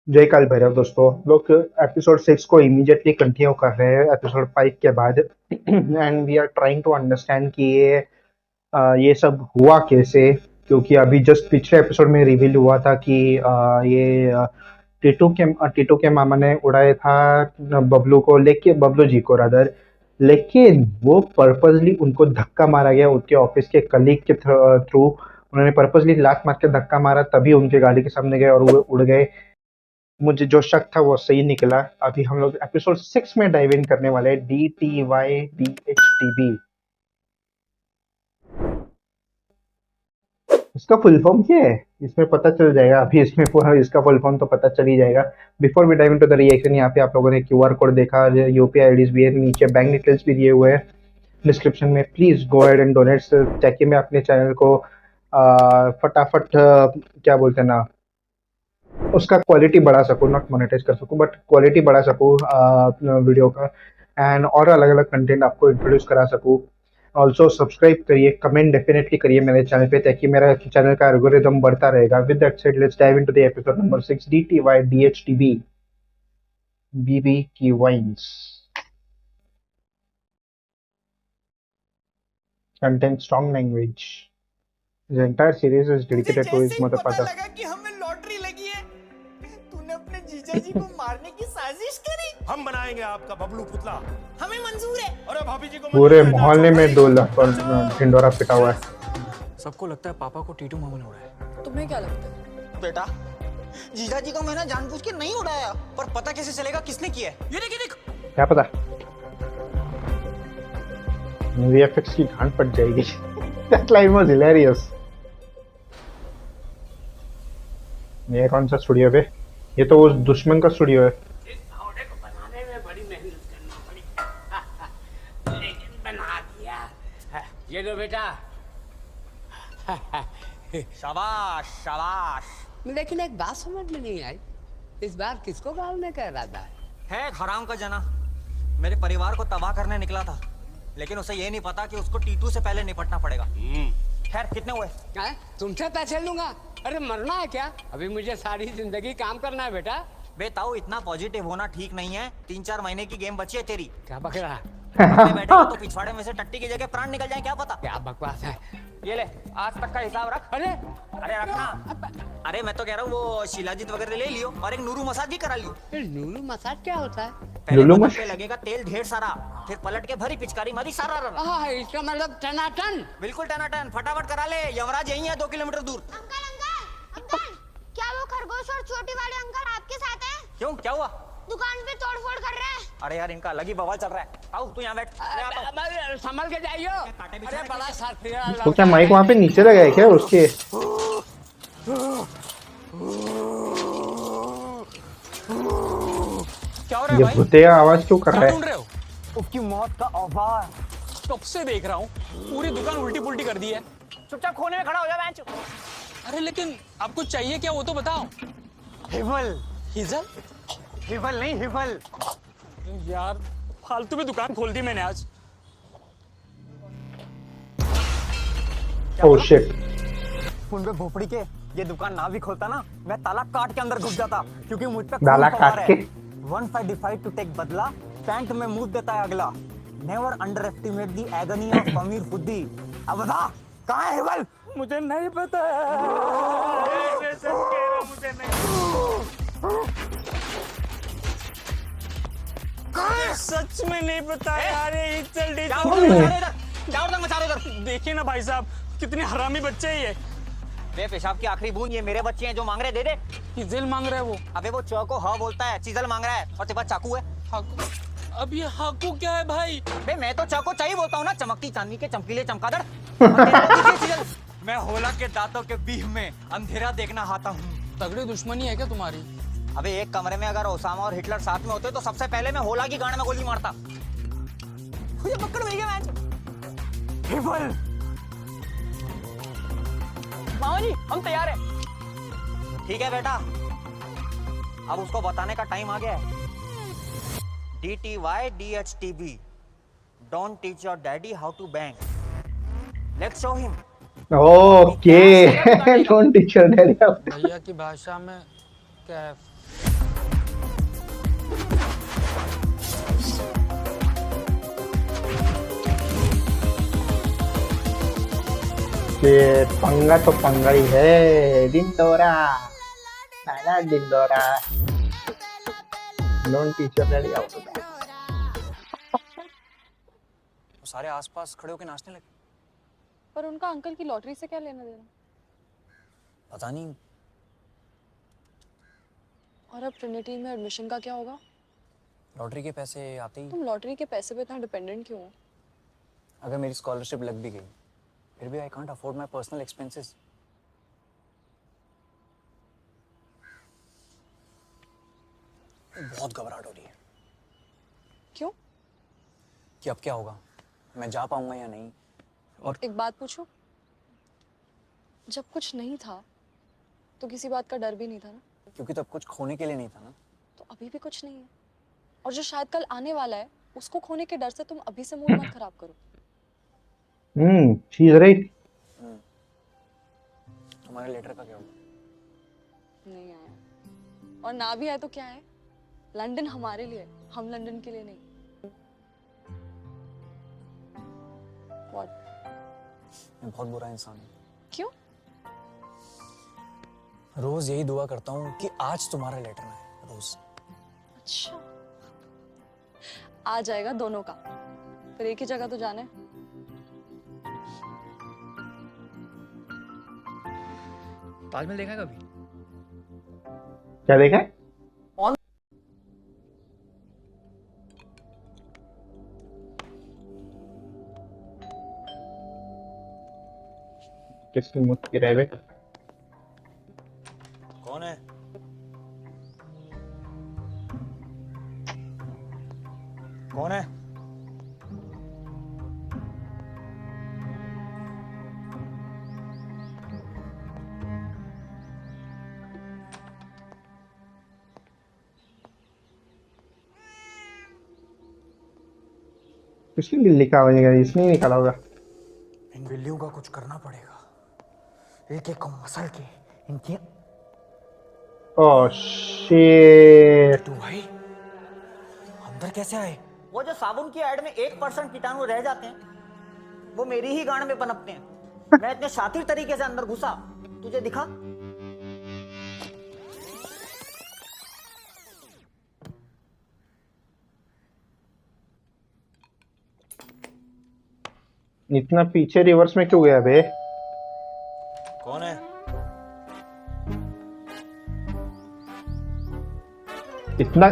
जय काल भैरव दोस्तों। लोग एपिसोड 6 को इमीडिएटली कंटिन्यू कर रहे हैं एपिसोड 5 के बाद and we are trying to understand कि ये सब हुआ कैसे, क्योंकि अभी जस्ट पिछले एपिसोड में रिवील हुआ था कि ये टीटू के मामा ने उड़ाया था बबलू को लेके, बबलू जी को रादर, लेकिन वो पर्पसली उनको धक्का मारा गया उनके ऑफिस के कलीग के थ्रू। उन्होंने पर्पसली लात मार के धक्का मारा, तभी उनके गाड़ी के सामने गए और वो उड़ गए। मुझे जो शक था वो सही निकला। अभी हम लोग एपिसोड 6 में डाइव इन करने वाले हैं, DTYDHTB। इसका फुल फॉर्म क्या है इसमें पता चल जाएगा। अभी इसमें पूरा इसका फुल फॉर्म तो पता चल ही जाएगा। Before we dive into the reaction, यहाँ पे आप लोगों ने क्यूआर कोड देखा, यूपीआई आईडीज भी है, नीचे बैंक डिटेल्स भी दिए हुए हैं डिस्क्रिप्शन में। Please go ahead and donate ताकि मैं अपने चैनल को फटाफट क्या बोलते हैं ना, उसका क्वालिटी बढ़ा सकूँ, नॉट मोनेटाइज कर सकूँ बट क्वालिटी बढ़ा सकूँ वीडियो का, एंड और अलग अलग कंटेंट आपको इंट्रोड्यूस करा सकूँ। ऑल्सो सब्सक्राइब करिए, कमेंट डेफिनेटली करिए मेरे चैनल पे, ताकि मेरा चैनल का एल्गोरिदम बढ़ता रहेगा। With that said, let's dive into the episode number 6, DTYDHTB, बीबी की wines. Contains strong language. The entire series is dedicated to his mother father. लगा कि हमें लॉटरी लगी है, तूने अपने जीजाजी को मारने की साजिश करी। हम बनाएंगे आपका बबलू पुतला। हमें मंजूर है। अरे भाभी जी को पूरे मोहल्ले में 2 लाख पर ढिंडोरा पिटा हुआ है। सबको लगता है पापा को टीटू मामा ने उड़ाया। तुम्हें क्या लगता है? बेटा, जीजाजी को मैंने जानबूझ के नहीं उड़ाया, पर पता कैसे चलेगा किसने किया है? ये देख क्या पता, वीएफएक्स की घाट पड़ जाएगी। That line was hilarious. ये कौन सा स्टूडियो है? ये तो उस दुश्मन का स्टूडियो है। इस फावड़े को बनाने में बड़ी मेहनत करना पड़ी, लेकिन बना दिया। ये लो बेटा। शाबाश शाबाश। लेकिन एक बात समझ में नहीं आई, इस बार किसको गालने का इरादा है? है हराम का जना, मेरे परिवार को तबाह करने निकला था, लेकिन उसे ये नहीं पता कि उसको टीटू से पहले निपटना पड़ेगा। खैर, कितने हुए? तुमसे पैसे लूंगा? अरे मरना है क्या? अभी मुझे सारी जिंदगी काम करना है बेटा। बेताऊ, इतना पॉजिटिव होना ठीक नहीं है। 3-4 महीने की गेम बची है तेरी। क्या बक रहा है? बैठेगा तो पिछवाड़े में से टट्टी की जगह प्राण निकल जाए, क्या पता। क्या बकवास है? ये ले, आज तक का हिसाब रख। अरे अरे रखना। अरे मैं तो कह रहा हूँ वो शिलाजीत वगैरह ले लियो और एक नूरू मसाज भी करा लियो। नूरू मसाज क्या होता है? पहले नूरू बदन पे लगेगा तेल ढेर सारा, फिर पलट के भरी पिचकारी मारी सारा रहा। इसका मतलब टनाटन। बिल्कुल टनाटन, फटाफट करा ले। यमराज यही है 2 किलोमीटर दूर। अंकल, क्या वो खरगोश और छोटी वाले अंकल आपके साथ हैं? क्यों, क्या हुआ? दुकान पे तोड़फोड़ कर रहे हैं। अरे यार, इनका अलग ही बवाल चल रहा है। आओ तू यहाँ बैठ। संभल के जाइयो। अरे बड़ा साथी है। तो क्या माइक वहाँ पे नीचे लगा है क्या उसके? क्या हो रहा है ये भाई? भुतिया आवाज क्यों कर क्या रहा ढूंढ है? रहे हो? उसकी मौत का ऑफर। कब से देख रहा हूँ, पूरी दुकान उल्टी पुल्टी कर दी है। चुपचाप खोने में खड़ा हो जा बेंच। अरे लेकिन आपको चाहिए क्या वो तो बताओ। हिबल। हिजल? हिबल नहीं, हिबल। यार फालतू में दुकान खोल दी मैंने आज। Oh shit. फोन पे भोपड़ी के, ये दुकान ना भी खोलता ना, मैं ताला काट के अंदर घुस जाता, क्योंकि मुझ पे ताला काट के? 155 टू टेक बदला, पैंट में मुंह देता है अगला। Never under estimate the agony of अमीर खुदी। अब बता, कहाँ है हिबल? मुझे नहीं पता। मुझे नहीं। सच में नहीं पता यार। ये चल देखिए ना भाई साहब, कितने हरामी बच्चे हैं ये। बे पेशाब की आखिरी बूंद, ये मेरे बच्चे हैं, जो मांग रहे दे दे। चिजल मांग रहा है वो। अबे वो चौ को हाँ बोलता है, चीजल मांग रहा है, और तेरे पास चाकू है। हाकू? अब ये हाकू क्या है भाई? बे मैं तो चाकू चाहिए बोलता हूँ ना, चमकती चांदी के चमकीले चमकादड़। मैं होला के दांतों के बीच में अंधेरा देखना आता हूँ। तगड़ी दुश्मनी है क्या तुम्हारी? अबे एक कमरे में अगर ओसामा और हिटलर साथ में होते तो सबसे पहले मैं होला की गांड में गोली मारता। ये पकड़ भैया मैच। हिबल। मामा जी, हम तैयार हैं। ठीक है बेटा, अब उसको बताने का टाइम आ गया है। DTYDHTB, don't teach your daddy how to bang. Let's show him. Okay. Don't teach your daddy how to. भैया की भाषा में कैफ। शिट, पंगा तो पंगा ही है। डिंडोरा साला Dindora, non teacher ready out. सारे आसपास खड़े होकर नाचने लगे। पर उनका अंकल की लॉटरी से क्या लेना देना? पता नहीं। और अब ट्रिनिटी में एडमिशन का क्या होगा? लॉटरी के पैसे आते ही। तुम लॉटरी के पैसे पे इतना डिपेंडेंट क्यों हो? अगर मेरी स्कॉलरशिप लग भी गई फिर भी I can't afford my personal expenses. बहुत घबराहट हो रही है। क्यों? कि अब क्या होगा, मैं जा पाऊंगा या नहीं। और एक बात पूछूं? जब कुछ नहीं था तो किसी बात का डर भी नहीं था ना? क्योंकि तब कुछ खोने के लिए नहीं था ना। तो अभी भी कुछ नहीं है, और जो शायद कल आने वाला है उसको खोने के डर से तुम अभी से मूड मत खराब करो। She is right. तुम्हारे लेटर का क्या होगा? नहीं आया, और ना भी आए तो क्या है, लंदन हमारे लिए, हम लंदन के लिए नहीं। What? मैं बहुत बुरा इंसान हूँ। क्यों? रोज यही दुआ करता हूँ कि आज तुम्हारा लेटर ना आए, रोज। अच्छा, आ जाएगा दोनों का, फिर एक ही जगह तो जाना है। ताजमहल देखा है कभी? क्या देखा है? किसकी मुझ की रहे? कौन है? कौन है? किसकी बिल्ली का आवाज? इसने ही निकाला होगा। इन बिल्लियों का कुछ करना पड़ेगा, एक एक को मसल के इनकी। Oh shit. तू भाई अंदर कैसे आए? वो जो साबुन की ऐड में 1% कीटाणु रह जाते हैं वो मेरी ही गांड में पनपते हैं। मैं इतने शातिर तरीके से अंदर घुसा, तुझे दिखा? इतना पीछे रिवर्स में क्यों गया बे? कौन है? इतना,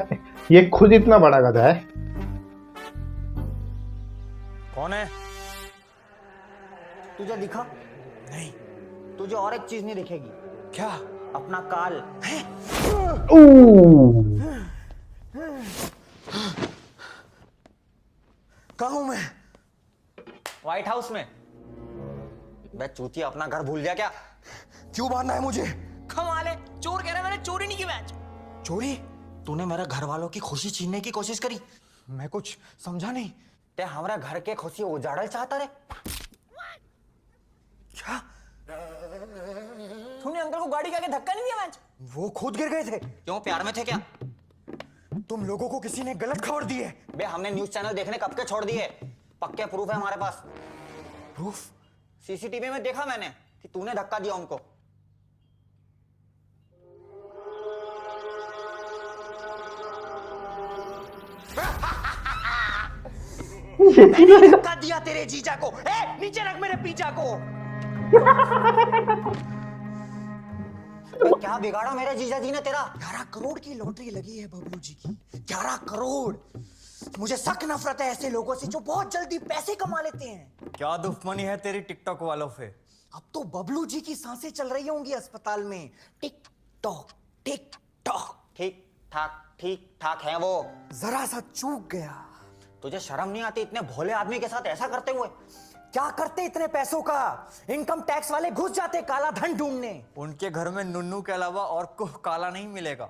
ये खुद इतना बड़ा गधा है। कौन है? तुझे दिखा? नहीं। तुझे और एक चीज नहीं दिखेगी। क्या? अपना काल। कहाँ हूं मैं? व्हाइट हाउस में। बे चूतिया, अपना घर भूल गया क्या? क्यों मारना है मुझे? कमाल है, चोर कह रहा है मैंने चोरी नहीं की मैच। चोरी? तूने मेरे घर वालों की खुशी छीनने की कोशिश करी। मैं कुछ समझा नहीं। ते हमारे घर के खुशी उजाड़ल चाहता रे? क्या? तूने अंकल को गाड़ी के आगे धक्का नहीं दिया मैच? वो खुद गिर गए थे। क्यों, प्यार में थे क्या? तुम लोगों को किसी ने गलत खबर दी है। बे हमने न्यूज़ चैनल देखने कब के छोड़ दिए। पक्के प्रूफ है हमारे पास। प्रूफ? सीसीटीवी में देखा मैंने कि तूने धक्का दिया उनको। मैंने धक्का दिया तेरे जीजा को। ए, नीचे रख मेरे पीजा को। क्या बिगाड़ा मेरे जीजा जी ने तेरा? 11 करोड़ की लॉटरी लगी है बबलू जी की। 11 करोड़। मुझे सख्त नफरत है ऐसे लोगों से जो बहुत जल्दी पैसे कमा लेते हैं। क्या दुश्मनी है तेरी टिकटॉक वालों से? अब तो बबलू जी की सांसें चल रही होंगी अस्पताल में। Tick tock tick tock. ठीक ठाक है वो। जरा सा चूक गया। तुझे शर्म नहीं आती इतने भोले आदमी के साथ ऐसा करते हुए? क्या करते इतने पैसों का? इनकम टैक्स वाले घुस जाते काला धन ढूंढने। उनके घर में नुन्नू के अलावा और कुछ काला नहीं मिलेगा।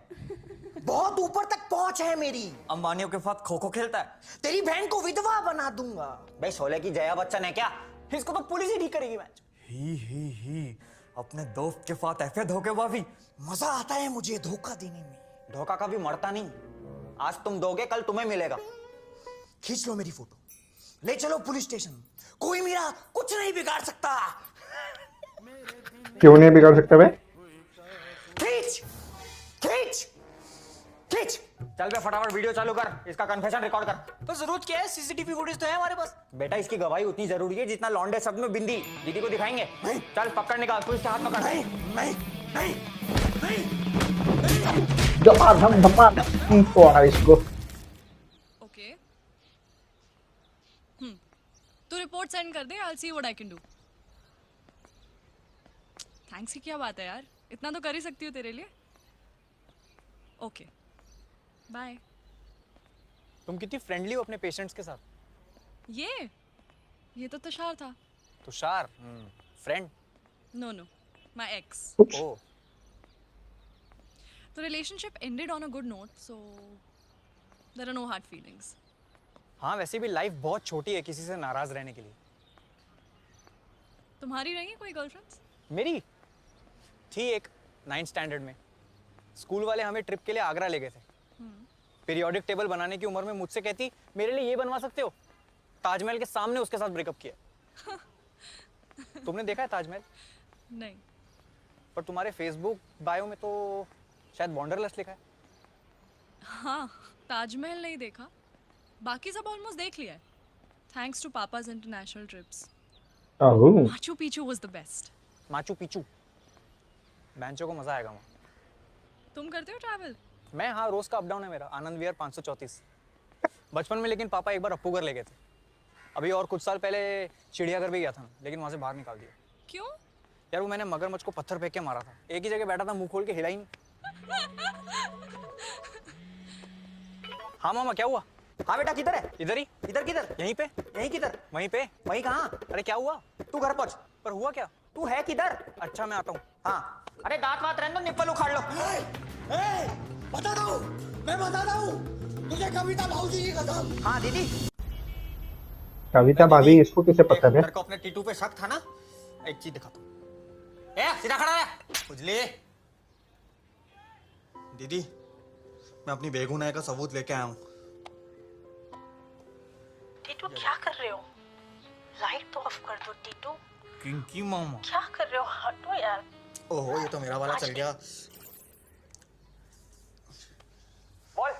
बहुत ऊपर तक पहुंच है मेरी। अंबानियों के साथ खो खो खेलता है। तेरी बहन को विधवा बना दूंगा। भाई शोले की जया बच्चन है क्या? इसको तो पुलिस ही ठीक करेगी मैच। ही अपने दोस्त के साथ ऐसे धोखेबाजी। मजा आता है मुझे धोखा देने में। धोखा कभी मरता नहीं। आज तुम दोगे कल तुम्हें मिलेगा। खींच लो मेरी फोटो, ले चलो पुलिस स्टेशन। कोई मेरा कुछ नहीं बिगाड़ सकता। क्यों नहीं बिगाड़ सकता मैं? खींच खींच खींच। चल बे फटाफट वीडियो चालू कर, इसका कन्फेशन रिकॉर्ड कर। तो जरूरत क्या है, सीसीटीवी फुटेज तो है हमारे पास। बेटा इसकी गवाही उतनी जरूरी है जितना लौंडे सब में बिंदी। दीदी को दिखाएंगे। चल पकड़ निकाल, तू इसके हाथ पकड़। नहीं धमाधम फोड़ा इसको। ओके तू रिपोर्ट सेंड कर दे, I will see what I can do. Thanks की क्या बात है यार, इतना तो कर ही सकती हूँ तेरे लिए। Okay bye. तुम कितनी फ्रेंडली हो अपने पेशेंट्स के साथ। ये तो तुषार था। Tushar friend? No my ex. Oh The relationship ended on a good note, so there are no hard feelings. हाँ वैसे भी लाइफ बहुत छोटी है किसी से नाराज रहने के लिए। तुम्हारी रही है कोई गर्लफ्रेंड्स? मेरी थी एक 9th स्टैंडर्ड में। स्कूल वाले हमें ट्रिप के लिए आगरा ले गए थे। पीरियोडिक टेबल बनाने की उम्र में मुझसे कहती मेरे लिए ये बनवा सकते हो। ताजमहल के सामने उसके साथ ब्रेकअप किया। तुमने देखा है ताजमहल? नहीं। पर तुम्हारे फेसबुक बायो में तो शायद बॉन्डरलेस लिखा है। हाँ ताजमहल नहीं देखा, बाकी सब ऑलमोस्ट देख लिया है। Thanks to papa's international trips. Machu Picchu was the best. Machu Picchu बैंचो को मजा आएगा वहाँ। तुम करते हो ट्रैवल? मैं हाँ रोज का अप डाउन है मेरा। आनंद विहार 534 बचपन में, लेकिन पापा एक बार अप्पूगर ले गए थे। अभी और कुछ साल पहले चिड़ियाघर भी गया था, लेकिन वहाँ से बाहर निकाल दिया। क्यों? यार वो मैंने मगरमच्छ को पत्थर फेंक के मारा था। एक ही जगह बैठा था, मुंह खोल के हिला ही नहीं। हाँ मामा क्या हुआ? हाँ बेटा किधर है? इधर ही। इधर किधर? यहीं पे। यहीं किधर? वहीं पे। वहीं कहाँ? अरे क्या हुआ? तू घर पहुंच। पर हुआ क्या? तू है किधर? अच्छा मैं आता हूँ। हाँ अरे दांत वात रहने दो, निप्पल उखाड़ लो। बताता हूँ, मैं बताता हूँ तुझे कविता भाऊजी की कसम। हाँ दीदी। कविता भाभी इसको कैसे पता है? तेरे को अपने टीटू पे शक था ना? एक चीज दिखाता हूँ। सीधा खड़ा रह। उजले दीदी मैं अपनी बेगुनाही का सबूत लेके आया हूँ। टीटू क्या कर रहे हो? लाइट तो ऑफ कर दो टीटू। किंकी मामा क्या कर रहे हो? हटो यार। ओहो ये तो मेरा वाला चल गया। बोल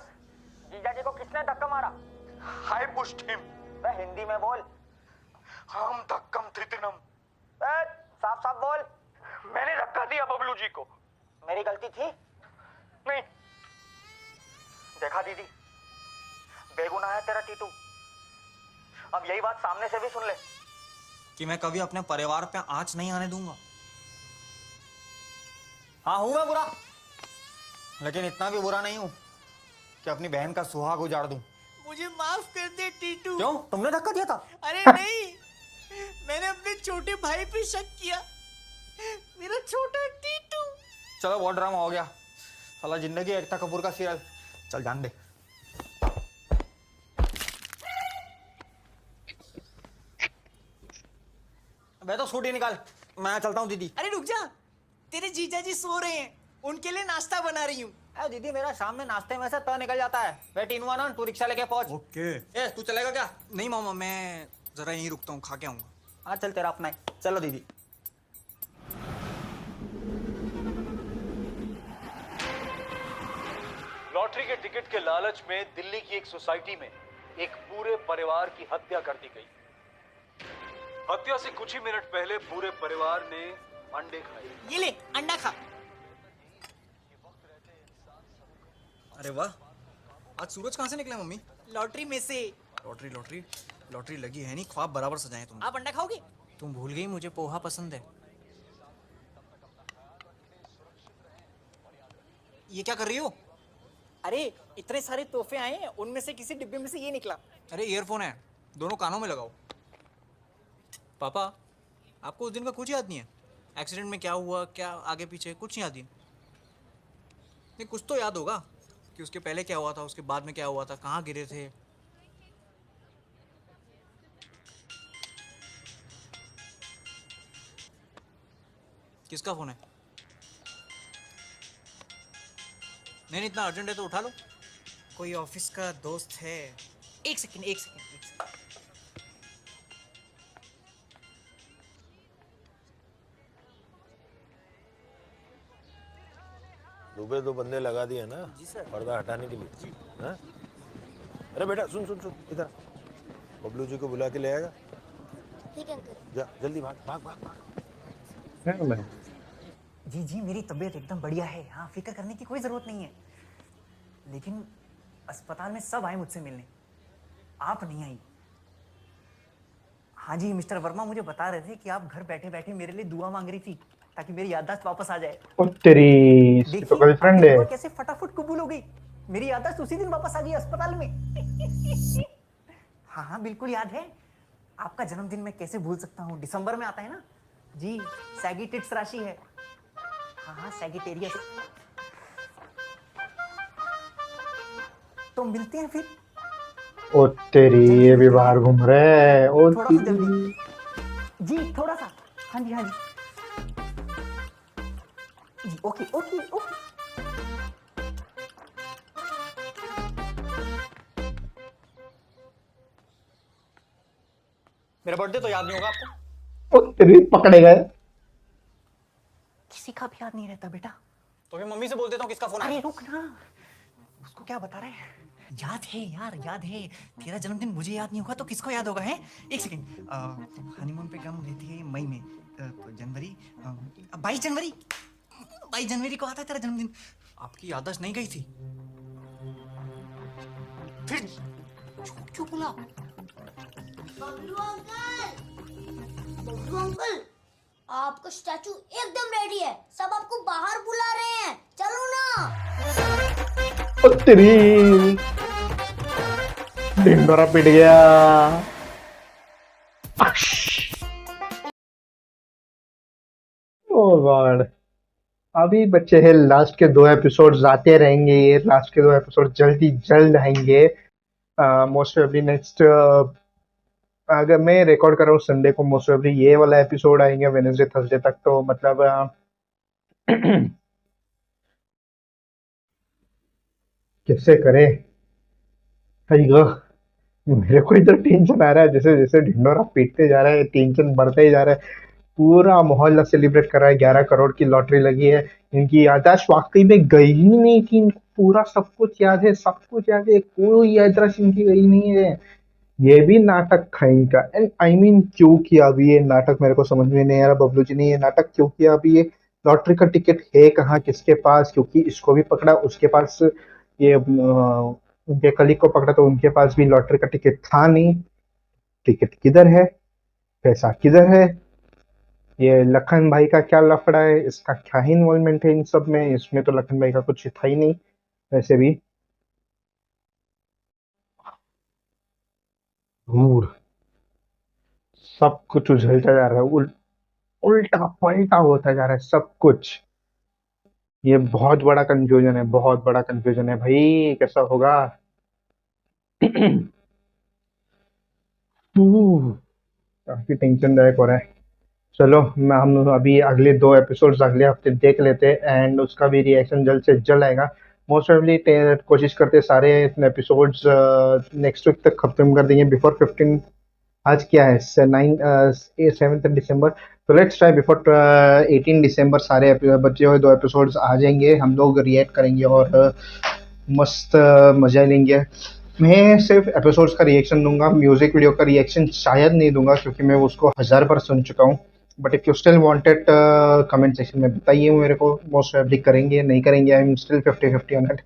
जीजा जी को किसने धक्का मारा? I pushed him. हिंदी में बोल। हम धक्कम थितिनम। साफ साफ बोल। मैंने धक्का दिया बबलू जी को। मेरी गलती थी? नहीं। देखा दीदी, बेगुनाह है तेरा टीटू। अब यही बात सामने से भी सुन ले कि मैं कभी अपने परिवार पे आंच नहीं आने दूंगा। हाँ हूं मैं बुरा, लेकिन इतना भी बुरा नहीं हूं कि अपनी बहन का सुहाग उजाड़ दूं। मुझे माफ कर दे टीटू। क्यों? तुमने धक्का दिया था? अरे नहीं, मैंने अपने छोटे भाई पे शक किया। मेरा छोटा टीटू। चलो बहुत ड्रामा हो गया। साला जिंदगी एकता कपूर का सीरियल। चल जान दे। मैं तो स्कूटी निकाल, मैं चलता हूँ दीदी। अरे रुक जा, तेरे जीजा जी सो रहे हैं, उनके लिए नाश्ता बना रही हूँ। अरे दीदी मेरा शाम में नाश्ते में से तो निकल जाता है। वेट इन वन, तू रिक्शा लेके पहुंच। ओके। ए तू चलेगा क्या? नहीं मामा मैं जरा यहीं रुकता हूँ, खा के आऊंगा। हाँ चल तेरा अपना है। चलो दीदी। लॉटरी के टिकट के लालच में दिल्ली की एक सोसाइटी में एक पूरे परिवार की हत्या कर दी गई। हत्या से कुछ ही मिनट पहले पूरे परिवार ने अंडे खाए। ये ले अंडा खा। अरे वाह, आज सूरज कहाँ से निकला मम्मी? लॉटरी में से। लॉटरी लॉटरी लॉटरी लगी है नहीं, ख्वाब बराबर सजाए तुम। आप अंडा खाओगे? तुम भूल गई मुझे पोहा पसंद है। ये क्या कर रही हो? अरे इतने सारे तोहफे आए हैं, उनमें से किसी डिब्बे में से ये निकला। अरे ईयरफोन है, दोनों कानों में लगाओ। पापा आपको उस दिन का कुछ याद नहीं है? एक्सीडेंट में क्या हुआ, क्या आगे पीछे, कुछ याद नहीं? कुछ तो याद होगा कि उसके पहले क्या हुआ था, उसके बाद में क्या हुआ था, कहाँ गिरे थे। किसका फोन है? नहीं इतना अर्जेंट है तो उठा लो। कोई ऑफिस का दोस्त है। एक सेकंड एक सेकंड। सुबह 2 बंदे लगा दिए ना पर्दा हटाने के लिए। हाँ? अरे बेटा सुन सुन सुन इधर, बबलू जी को बुला के ले आएगा। ठीक है अंकल। जा जल्दी भाग भाग भाग भाग। है मैं। जी जी मेरी तबीयत एकदम बढ़िया है, हाँ फिक्र करने की कोई जरूरत नहीं है। लेकिन अस्पताल में सब आए मुझसे मिलने, आप नहीं आई। हाँ जी मिस्टर वर्मा मुझे बता रहे थे कि आप घर बैठे बैठे मेरे लिए दुआ मांग रही थी ताकि मेरी याददाश्त वापस आ जाए। ओ तेरी, इसकी तो गर्लफ्रेंड आपकी है। दुआ कैसे फटाफट कबूल हो गई, मेरी याददाश्त उसी दिन वापस आ गई अस्पताल में। हाँ हाँ बिल्कुल याद है, आपका जन्मदिन मैं कैसे भूल सकता हूँ, दिसंबर में आता है ना जी। सैगिटेट्स राशि है, हाँ हाँ सैगिटेरियस। तो मिलते हैं फिर। ओ तेरी, ये भी बाहर घूम रहे हैं। ओ थोड़ा सा जल्दी जी, थोड़ा सा। हाँ जी हाँ जी जी, ओके ओके ओके। मेरा बर्थडे तो याद नहीं होगा आपको? ओ तेरी, पकड़े गए। किसी का भी याद नहीं रहता बेटा। तो मैं मम्मी से बोल देता हूँ किसका फोन है। अरे रुक ना, उसको क्या बता रहे हैं। याद है यार, याद है। तेरा जन्मदिन मुझे याद नहीं होगा तो किसको याद होगा है? एक सेकंड, हनीमून पे गम लेती है मई में, तो जनवरी, 22 जनवरी, 22 जनवरी को आता है तेरा जन्मदिन। आपकी याददाश्त नहीं गई थी? फिर झूठ क्यों बोला? बबलू अंकल, आपका स्टैचू एकदम रेडी है, सब आपको बाहर बुला रहे हैं, चलो ना। ओ तेरी, ढिंडोरा पिट गया। ओ गॉड, अभी बच्चे हैं, लास्ट के 2 एपिसोड्स आते रहेंगे। ये लास्ट के 2 एपिसोड जल्दी जल्द आएंगे। मोस्ट प्रोबेबली नेक्स्ट, अगर मैं रिकॉर्ड कर रहा हूँ संडे को, मोस्ट प्रोबेबली ये वाला एपिसोड आएंगे वेडनेसडे थर्सडे तक। तो मतलब कैसे करें भाई गो, मेरे को इधर टेंशन आ रहा है। जैसे जैसे ढिंडोरा पीटते जा रहा है, टेंशन बढ़ते ही जा रहा है। पूरा मोहल्ला सेलिब्रेट कर रहा है, 11 करोड़ की लॉटरी लगी है। इनकी याददाश्त वाकई में गई ही नहीं थी, इनको पूरा सब कुछ याद है, सब कुछ याद है, कोई याददाश्त इनकी गई नहीं है। ये भी नाटक था इनका। एंड आई मीन क्यों किया अभी ये नाटक, मेरे को समझ में नहीं आ रहा बबलू जी ने ये नाटक क्यों किया अभी। ये लॉटरी का टिकट है कहाँ, किसके पास? क्योंकि इसको भी पकड़ा, उसके पास, ये उनके कलीग को पकड़ा तो उनके पास भी लॉटरी का टिकट था नहीं। टिकट किधर है, पैसा किधर है? ये लखन भाई का क्या लफड़ा है, इसका क्या ही इन्वॉल्वमेंट है इन सब में? इसमें तो लखन भाई का कुछ था ही नहीं वैसे भी। धूर, सब कुछ उछलता जा रहा है, उल्टा पलटा होता जा रहा है सब कुछ। ये बहुत बड़ा कंफ्यूजन है, बहुत बड़ा कंफ्यूजन है भाई, कैसा होगा? काफी टेंशनदायक हो रहा है। चलो, मैं हम अभी अगले 2 एपिसोड्स अगले हफ्ते देख लेते हैं एंड उसका भी रिएक्शन जल्द से जल्द आएगा। मोस्ट प्रोबेबली कोशिश करते हैं सारे एपिसोड्स नेक्स्ट वीक तक खत्म कर देंगे बिफोर 15। आज क्या है, 7th दिसंबर, तो लेट्स ट्राई बिफोर 18 दिसंबर सारे बचे हुए 2 एपिसोड्स आ जाएंगे। हम लोग रिएक्ट करेंगे और मस्त मजा लेंगे। मैं सिर्फ एपिसोड्स का रिएक्शन दूंगा, म्यूजिक वीडियो का रिएक्शन शायद नहीं दूंगा क्योंकि मैं उसको 1000 बार सुन चुका हूँ। But if you still wanted, comment section में बताइए मेरे को। मोस्ट प्रोबेबली करेंगे, नहीं करेंगे, I am still 50-50 on it.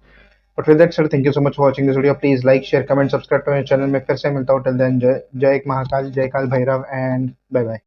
But with that sir, thank you so much for watching this video. Please like, share, comment, subscribe to my channel. मैं फिर से मिलता हूँ, टिल देन जय जय महाकाल, जय काल भैरव एंड बाय बाय।